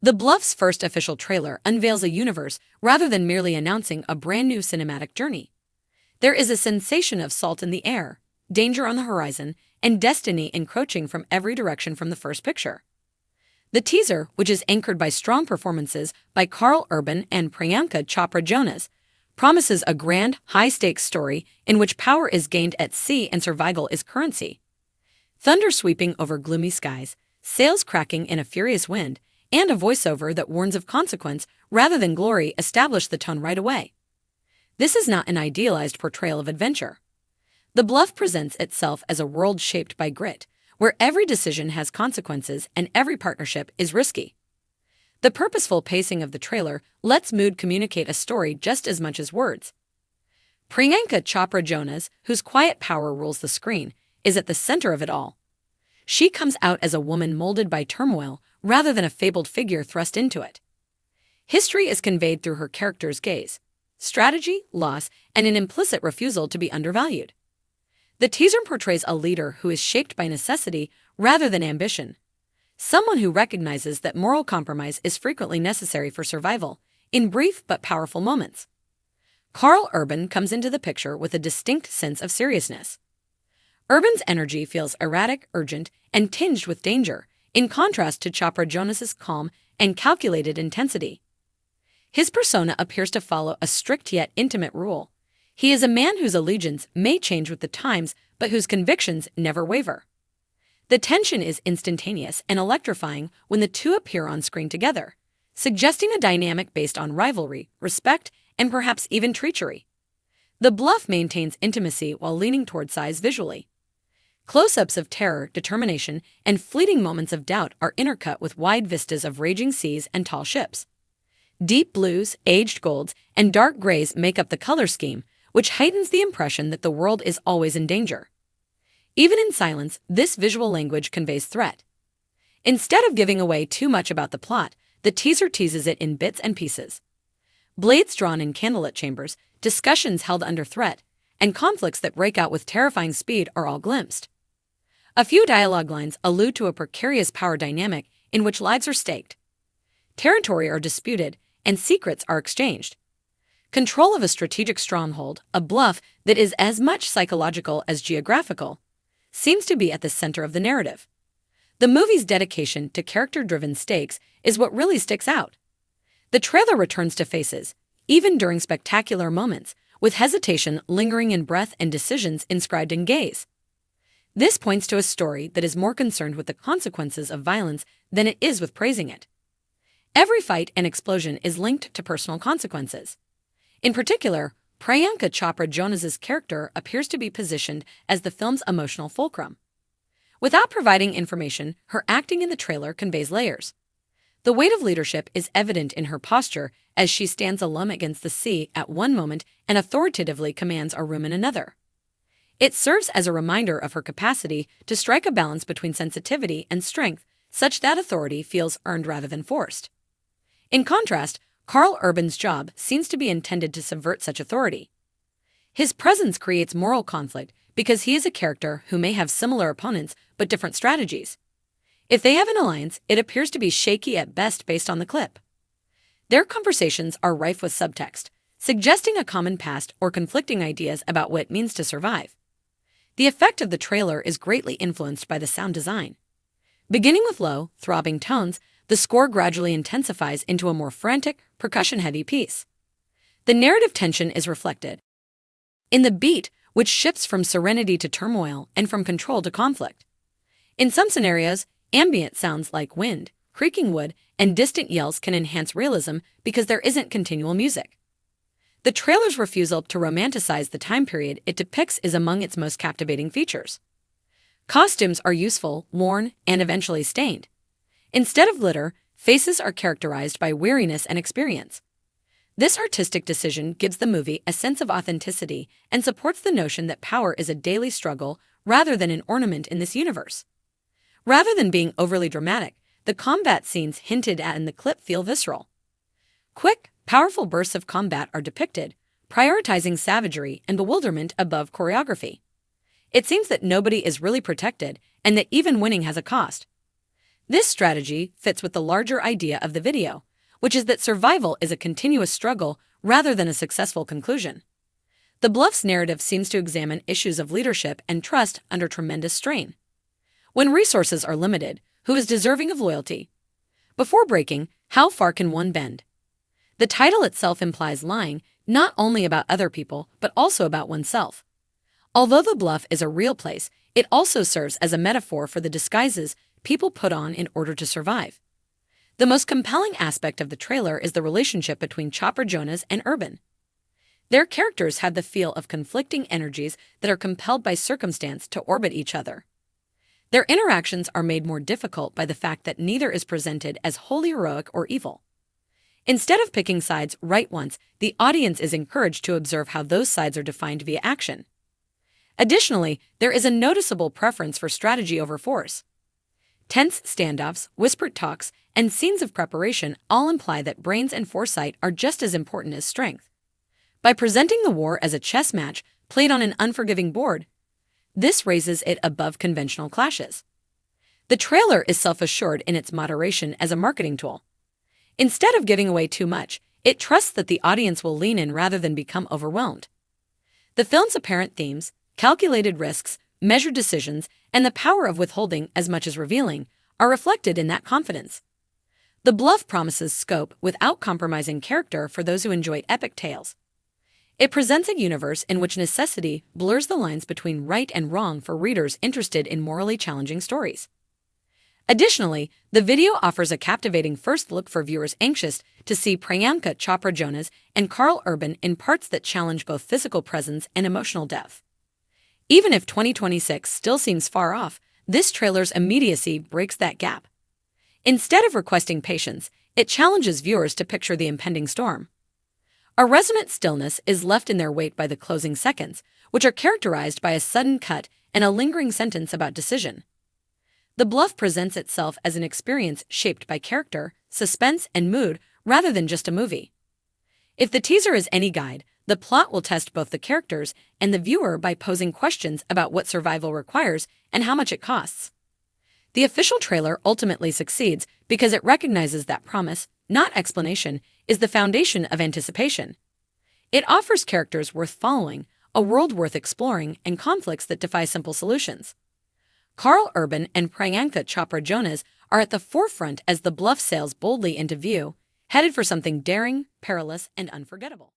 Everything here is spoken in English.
The Bluff's first official trailer unveils a universe rather than merely announcing a brand new cinematic journey. There is a sensation of salt in the air, danger on the horizon, and destiny encroaching from every direction from the first picture. The teaser, which is anchored by strong performances by Karl and Priyanka Chopra Jonas, promises a grand, high-stakes story in which power is gained at sea and survival is currency. Thunder sweeping over gloomy skies, sails cracking in a furious wind, and a voiceover that warns of consequence rather than glory establish the tone right away. This is not an idealized portrayal of adventure. The Bluff presents itself as a world shaped by grit, where every decision has consequences and every partnership is risky. The purposeful pacing of the trailer lets mood communicate a story just as much as words. Priyanka Chopra Jonas, whose quiet power rules the screen, is at the center of it all. She comes out as a woman molded by turmoil rather than a fabled figure thrust into it. History is conveyed through her character's gaze, strategy, loss, and an implicit refusal to be undervalued. The teaser portrays a leader who is shaped by necessity rather than ambition, someone who recognizes that moral compromise is frequently necessary for survival, in brief but powerful moments. Karl comes into the picture with a distinct sense of seriousness. Urban's energy feels erratic, urgent, and tinged with danger, in contrast to Chopra Jonas's calm and calculated intensity. His persona appears to follow a strict yet intimate rule. He is a man whose allegiance may change with the times, but whose convictions never waver. The tension is instantaneous and electrifying when the two appear on screen together, suggesting a dynamic based on rivalry, respect, and perhaps even treachery. The Bluff maintains intimacy while leaning toward size visually. Close-ups of terror, determination, and fleeting moments of doubt are intercut with wide vistas of raging seas and tall ships. Deep blues, aged golds, and dark grays make up the color scheme, which heightens the impression that the world is always in danger. Even in silence, this visual language conveys threat. Instead of giving away too much about the plot, the teaser teases it in bits and pieces. Blades drawn in candlelit chambers, discussions held under threat, and conflicts that break out with terrifying speed are all glimpsed. A few dialogue lines allude to a precarious power dynamic in which lives are staked. Territory are disputed, and secrets are exchanged. Control of a strategic stronghold, a bluff that is as much psychological as geographical, seems to be at the center of the narrative. The movie's dedication to character-driven stakes is what really sticks out. The trailer returns to faces, even during spectacular moments, with hesitation lingering in breath and decisions inscribed in gaze. This points to a story that is more concerned with the consequences of violence than it is with praising it. Every fight and explosion is linked to personal consequences. In particular, Priyanka Chopra Jonas's character appears to be positioned as the film's emotional fulcrum. Without providing information, her acting in the trailer conveys layers. The weight of leadership is evident in her posture as she stands alone against the sea at one moment and authoritatively commands a room in another. It serves as a reminder of her capacity to strike a balance between sensitivity and strength, such that authority feels earned rather than forced. In contrast, Karl's job seems to be intended to subvert such authority. His presence creates moral conflict because he is a character who may have similar opponents but different strategies. If they have an alliance, it appears to be shaky at best based on the clip. Their conversations are rife with subtext, suggesting a common past or conflicting ideas about what it means to survive. The effect of the trailer is greatly influenced by the sound design. Beginning with low, throbbing tones, the score gradually intensifies into a more frantic, percussion-heavy piece. The narrative tension is reflected in the beat, which shifts from serenity to turmoil and from control to conflict. In some scenarios, ambient sounds like wind, creaking wood, and distant yells can enhance realism because there isn't continual music. The trailer's refusal to romanticize the time period it depicts is among its most captivating features. Costumes are useful, worn, and eventually stained. Instead of glitter, faces are characterized by weariness and experience. This artistic decision gives the movie a sense of authenticity and supports the notion that power is a daily struggle rather than an ornament in this universe. Rather than being overly dramatic, the combat scenes hinted at in the clip feel visceral. Quick, powerful bursts of combat are depicted, prioritizing savagery and bewilderment above choreography. It seems that nobody is really protected and that even winning has a cost. This strategy fits with the larger idea of the video, which is that survival is a continuous struggle rather than a successful conclusion. The Bluff's narrative seems to examine issues of leadership and trust under tremendous strain. When resources are limited, who is deserving of loyalty? Before breaking, how far can one bend? The title itself implies lying not only about other people, but also about oneself. Although the Bluff is a real place, it also serves as a metaphor for the disguises people put on in order to survive. The most compelling aspect of the trailer is the relationship between Chopra, Jonas, and Robyn. Their characters have the feel of conflicting energies that are compelled by circumstance to orbit each other. Their interactions are made more difficult by the fact that neither is presented as wholly heroic or evil. Instead of picking sides right once, the audience is encouraged to observe how those sides are defined via action. Additionally, there is a noticeable preference for strategy over force. Tense standoffs, whispered talks, and scenes of preparation all imply that brains and foresight are just as important as strength. By presenting the war as a chess match played on an unforgiving board, this raises it above conventional clashes. The trailer is self-assured in its moderation as a marketing tool. Instead of giving away too much, it trusts that the audience will lean in rather than become overwhelmed. The film's apparent themes, calculated risks, measured decisions, and the power of withholding as much as revealing are reflected in that confidence. The Bluff promises scope without compromising character for those who enjoy epic tales. It presents a universe in which necessity blurs the lines between right and wrong for readers interested in morally challenging stories. Additionally, the video offers a captivating first look for viewers anxious to see Priyanka, Chopra, Jonas, and Karl in parts that challenge both physical presence and emotional depth. Even if 2026 still seems far off, this trailer's immediacy breaks that gap. Instead of requesting patience, it challenges viewers to picture the impending storm. A resonant stillness is left in their wake by the closing seconds, which are characterized by a sudden cut and a lingering sentence about decision. The Bluff presents itself as an experience shaped by character, suspense, and mood rather than just a movie. If the teaser is any guide, the plot will test both the characters and the viewer by posing questions about what survival requires and how much it costs. The official trailer ultimately succeeds because it recognizes that promise, not explanation, is the foundation of anticipation. It offers characters worth following, a world worth exploring, and conflicts that defy simple solutions. Karl and Priyanka Chopra Jonas are at the forefront as the Bluff sails boldly into view, headed for something daring, perilous, and unforgettable.